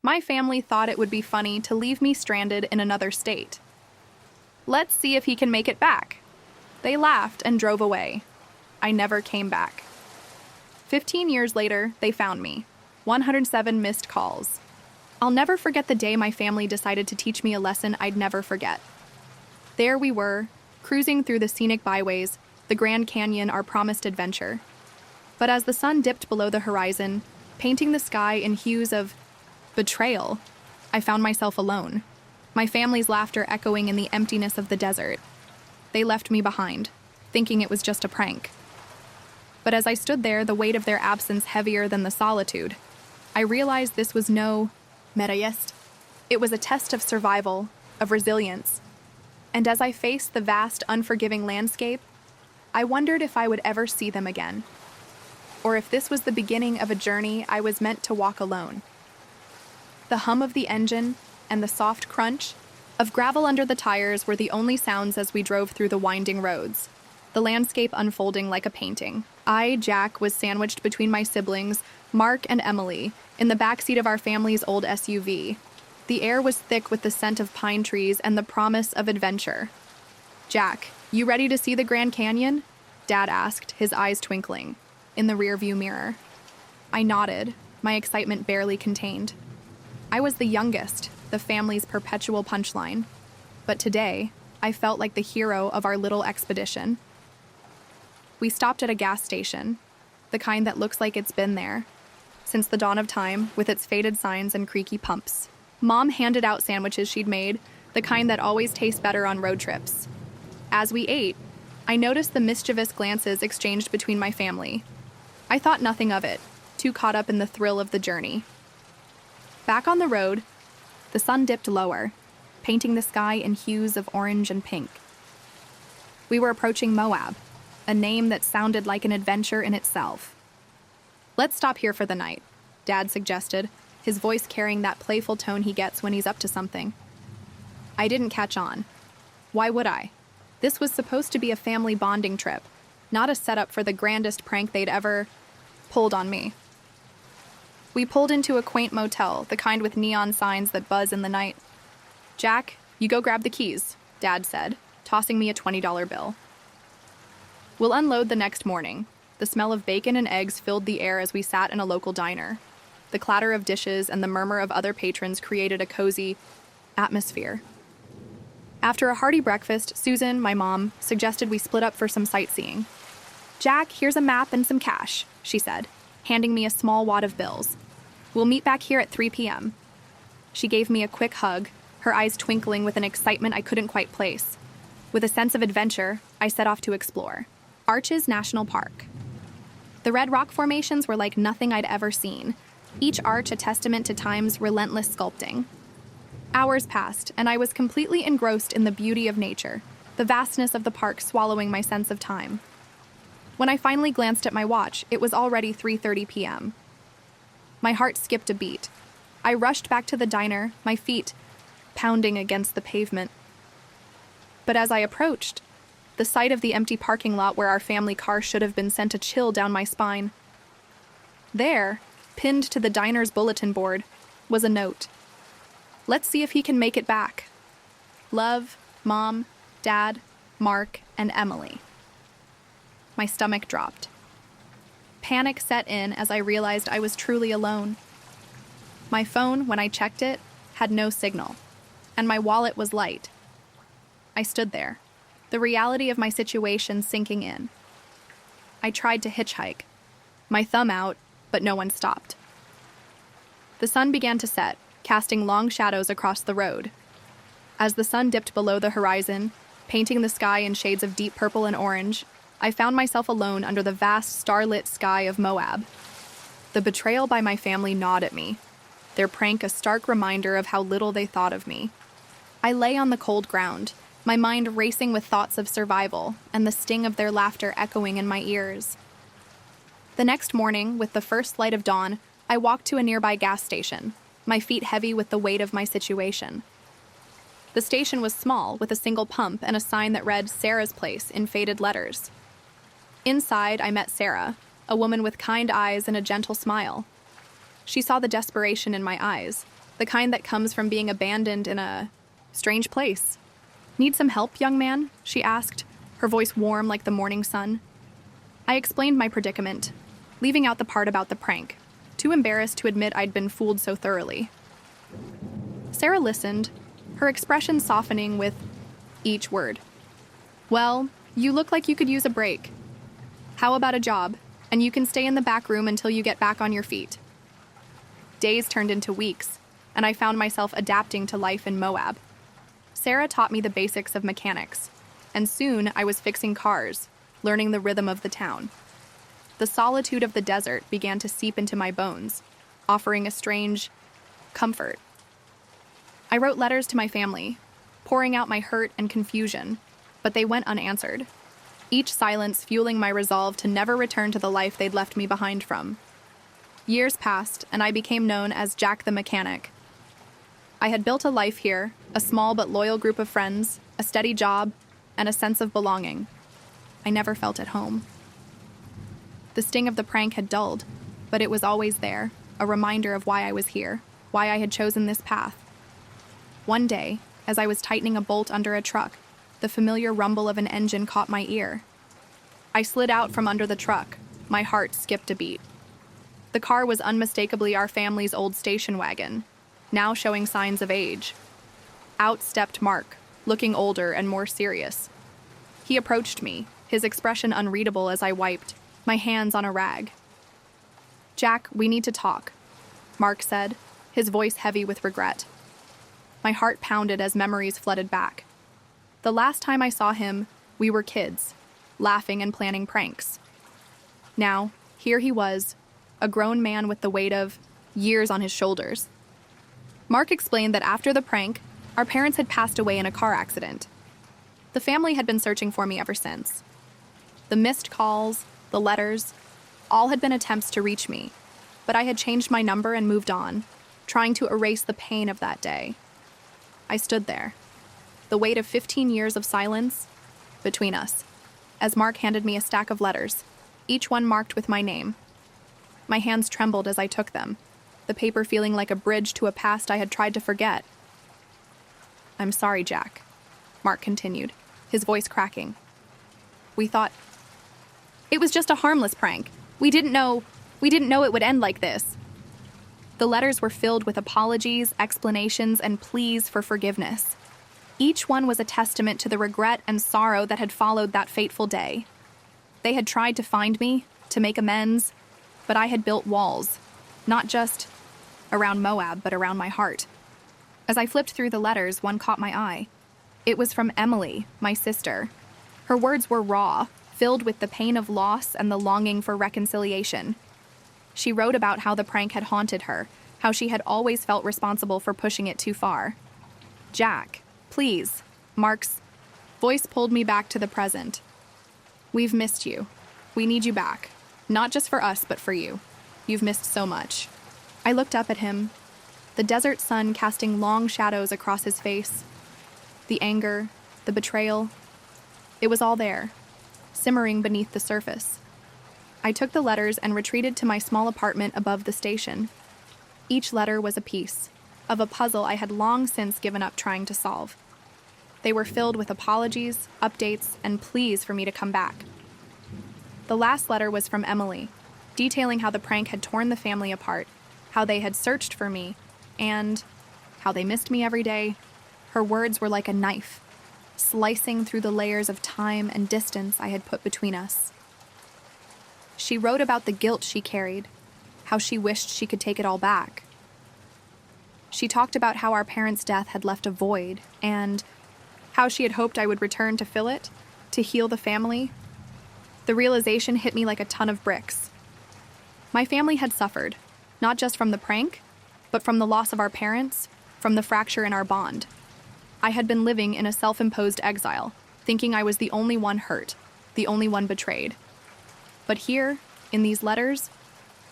My family thought it would be funny to leave me stranded in another state. Let's see if he can make it back. They laughed and drove away. I never came back. 15 years later, they found me. 107 missed calls. I'll never forget the day my family decided to teach me a lesson I'd never forget. There we were, cruising through the scenic byways, the Grand Canyon, our promised adventure. But as the sun dipped below the horizon, painting the sky in hues of betrayal, I found myself alone, my family's laughter echoing in the emptiness of the desert. They left me behind, thinking it was just a prank. But as I stood there, the weight of their absence heavier than the solitude, I realized this was no metayest. It was a test of survival, of resilience. And as I faced the vast, unforgiving landscape, I wondered if I would ever see them again, or if this was the beginning of a journey I was meant to walk alone. The hum of the engine and the soft crunch of gravel under the tires were the only sounds as we drove through the winding roads, the landscape unfolding like a painting. I, Jack, was sandwiched between my siblings, Mark and Emily, in the backseat of our family's old SUV. The air was thick with the scent of pine trees and the promise of adventure. "Jack, you ready to see the Grand Canyon?" Dad asked, his eyes twinkling, in the rearview mirror. I nodded, my excitement barely contained. I was the youngest, the family's perpetual punchline. But today, I felt like the hero of our little expedition. We stopped at a gas station, the kind that looks like it's been there since the dawn of time, with its faded signs and creaky pumps. Mom handed out sandwiches she'd made, the kind that always taste better on road trips. As we ate, I noticed the mischievous glances exchanged between my family. I thought nothing of it, too caught up in the thrill of the journey. Back on the road, the sun dipped lower, painting the sky in hues of orange and pink. We were approaching Moab, a name that sounded like an adventure in itself. "Let's stop here for the night," Dad suggested, his voice carrying that playful tone he gets when he's up to something. I didn't catch on. Why would I? This was supposed to be a family bonding trip, not a setup for the grandest prank they'd ever pulled on me. We pulled into a quaint motel, the kind with neon signs that buzz in the night. "Jack, you go grab the keys," Dad said, tossing me a $20 bill. We'll unload the next morning. The smell of bacon and eggs filled the air as we sat in a local diner. The clatter of dishes and the murmur of other patrons created a cozy atmosphere. After a hearty breakfast, Susan, my mom, suggested we split up for some sightseeing. "Jack, here's a map and some cash," she said, handing me a small wad of bills. "We'll meet back here at 3 p.m. She gave me a quick hug, her eyes twinkling with an excitement I couldn't quite place. With a sense of adventure, I set off to explore Arches National Park. The red rock formations were like nothing I'd ever seen, each arch a testament to time's relentless sculpting. Hours passed, and I was completely engrossed in the beauty of nature, the vastness of the park swallowing my sense of time. When I finally glanced at my watch, it was already 3:30 p.m. My heart skipped a beat. I rushed back to the diner, my feet pounding against the pavement. But as I approached, the sight of the empty parking lot where our family car should have been sent a chill down my spine. There, pinned to the diner's bulletin board, was a note. "Let's see if he can make it back. Love, Mom, Dad, Mark, and Emily." My stomach dropped. Panic set in as I realized I was truly alone. My phone, when I checked it, had no signal, and my wallet was light. I stood there, the reality of my situation sinking in. I tried to hitchhike, my thumb out, but no one stopped. The sun began to set, casting long shadows across the road. As the sun dipped below the horizon, painting the sky in shades of deep purple and orange, I found myself alone under the vast starlit sky of Moab. The betrayal by my family gnawed at me, their prank a stark reminder of how little they thought of me. I lay on the cold ground, my mind racing with thoughts of survival and the sting of their laughter echoing in my ears. The next morning, with the first light of dawn, I walked to a nearby gas station, my feet heavy with the weight of my situation. The station was small, with a single pump and a sign that read "Sarah's Place" in faded letters. Inside, I met Sarah, a woman with kind eyes and a gentle smile. She saw the desperation in my eyes, the kind that comes from being abandoned in a strange place. "Need some help, young man?" she asked, her voice warm like the morning sun. I explained my predicament, leaving out the part about the prank, too embarrassed to admit I'd been fooled so thoroughly. Sarah listened, her expression softening with each word. "Well, you look like you could use a break. How about a job, and you can stay in the back room until you get back on your feet?" Days turned into weeks, and I found myself adapting to life in Moab. Sarah taught me the basics of mechanics, and soon I was fixing cars, learning the rhythm of the town. The solitude of the desert began to seep into my bones, offering a strange comfort. I wrote letters to my family, pouring out my hurt and confusion, but they went unanswered, each silence fueling my resolve to never return to the life they'd left me behind from. Years passed, and I became known as Jack the Mechanic. I had built a life here, a small but loyal group of friends, a steady job, and a sense of belonging. I never felt at home. The sting of the prank had dulled, but it was always there, a reminder of why I was here, why I had chosen this path. One day, as I was tightening a bolt under a truck, the familiar rumble of an engine caught my ear. I slid out from under the truck, my heart skipped a beat. The car was unmistakably our family's old station wagon, now showing signs of age. Out stepped Mark, looking older and more serious. He approached me, his expression unreadable as I wiped, my hands on a rag. "Jack, we need to talk," Mark said, his voice heavy with regret. My heart pounded as memories flooded back. The last time I saw him, we were kids, laughing and planning pranks. Now, here he was, a grown man with the weight of years on his shoulders. Mark explained that after the prank, our parents had passed away in a car accident. The family had been searching for me ever since. The missed calls, the letters, all had been attempts to reach me, but I had changed my number and moved on, trying to erase the pain of that day. I stood there, the weight of 15 years of silence between us, as Mark handed me a stack of letters, each one marked with my name. My hands trembled as I took them, the paper feeling like a bridge to a past I had tried to forget. "I'm sorry, Jack," Mark continued, his voice cracking. "We thought it was just a harmless prank. We didn't know it would end like this." The letters were filled with apologies, explanations, and pleas for forgiveness. Each one was a testament to the regret and sorrow that had followed that fateful day. They had tried to find me, to make amends, but I had built walls, not just around Moab, but around my heart. As I flipped through the letters, one caught my eye. It was from Emily, my sister. Her words were raw, filled with the pain of loss and the longing for reconciliation. She wrote about how the prank had haunted her, how she had always felt responsible for pushing it too far. "Jack, please," Mark's voice pulled me back to the present. "We've missed you. We need you back. Not just for us, but for you. You've missed so much." I looked up at him, the desert sun casting long shadows across his face. The anger, the betrayal, it was all there, simmering beneath the surface. I took the letters and retreated to my small apartment above the station. Each letter was a piece of a puzzle I had long since given up trying to solve. They were filled with apologies, updates, and pleas for me to come back. The last letter was from Emily, detailing how the prank had torn the family apart, how they had searched for me, and how they missed me every day. Her words were like a knife, slicing through the layers of time and distance I had put between us. She wrote about the guilt she carried, how she wished she could take it all back. She talked about how our parents' death had left a void, and how she had hoped I would return to fill it, to heal the family. The realization hit me like a ton of bricks. My family had suffered, not just from the prank, but from the loss of our parents, from the fracture in our bond. I had been living in a self-imposed exile, thinking I was the only one hurt, the only one betrayed. But here, in these letters,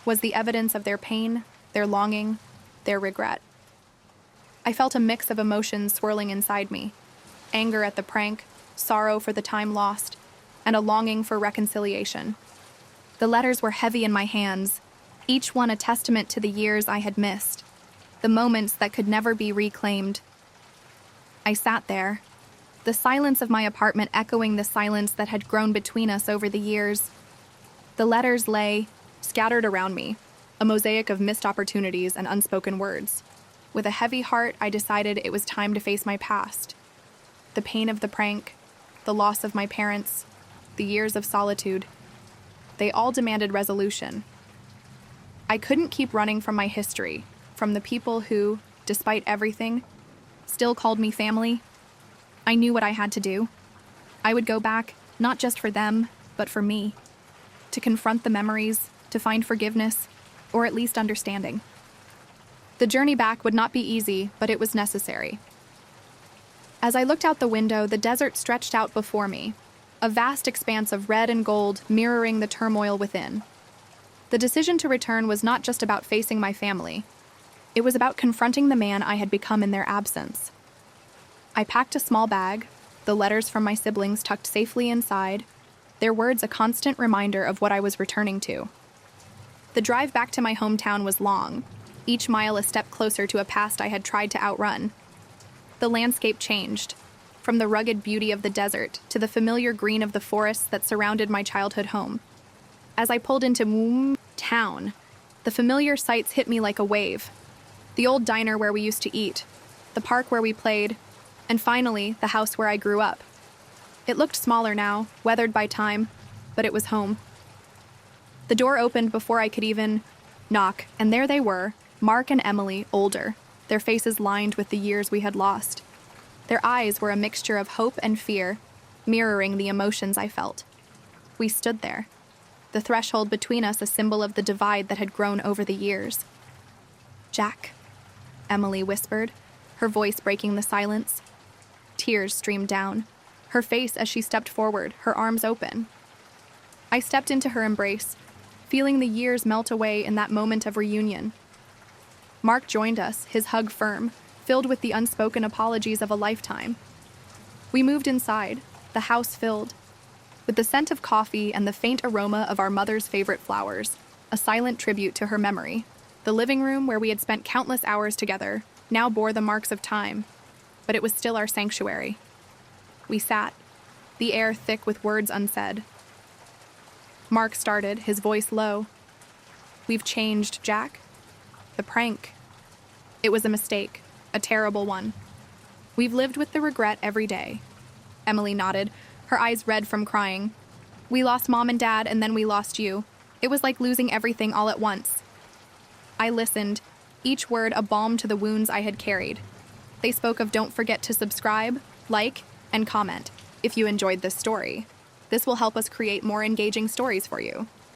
was the evidence of their pain, their longing, their regret. I felt a mix of emotions swirling inside me: anger at the prank, sorrow for the time lost, and a longing for reconciliation. The letters were heavy in my hands, each one a testament to the years I had missed. the moments that could never be reclaimed. I sat there, the silence of my apartment echoing the silence that had grown between us over the years. The letters lay scattered around me, a mosaic of missed opportunities and unspoken words. With a heavy heart, I decided it was time to face my past. The pain of the prank, the loss of my parents, the years of solitude. They all demanded resolution. I couldn't keep running from my history, from the people who, despite everything, still called me family. I knew what I had to do. I would go back, not just for them, but for me. To confront the memories, to find forgiveness, or at least understanding. The journey back would not be easy, but it was necessary. As I looked out the window, the desert stretched out before me, a vast expanse of red and gold mirroring the turmoil within. The decision to return was not just about facing my family. It was about confronting the man I had become in their absence. I packed a small bag, the letters from my siblings tucked safely inside, their words a constant reminder of what I was returning to. The drive back to my hometown was long, each mile a step closer to a past I had tried to outrun. The landscape changed, from the rugged beauty of the desert to the familiar green of the forests that surrounded my childhood home. As I pulled into town, the familiar sights hit me like a wave. The old diner where we used to eat, the park where we played, and finally, the house where I grew up. It looked smaller now, weathered by time, but it was home. The door opened before I could even knock, and there they were, Mark and Emily, older, their faces lined with the years we had lost. Their eyes were a mixture of hope and fear, mirroring the emotions I felt. We stood there, the threshold between us a symbol of the divide that had grown over the years. "Jack," Emily whispered, her voice breaking the silence. Tears streamed down, her face as she stepped forward, her arms open. I stepped into her embrace, feeling the years melt away in that moment of reunion. Mark joined us, his hug firm, filled with the unspoken apologies of a lifetime. We moved inside, the house filled, with the scent of coffee and the faint aroma of our mother's favorite flowers, a silent tribute to her memory. The living room, where we had spent countless hours together, now bore the marks of time, but it was still our sanctuary. We sat, the air thick with words unsaid. Mark started, his voice low. "We've changed, Jack. The prank. It was a mistake, a terrible one. We've lived with the regret every day." Emily nodded, her eyes red from crying. "We lost Mom and Dad, and then we lost you. It was like losing everything all at once." I listened, each word a balm to the wounds I had carried. They spoke of don't forget to subscribe, like, and comment if you enjoyed this story. This will help us create more engaging stories for you.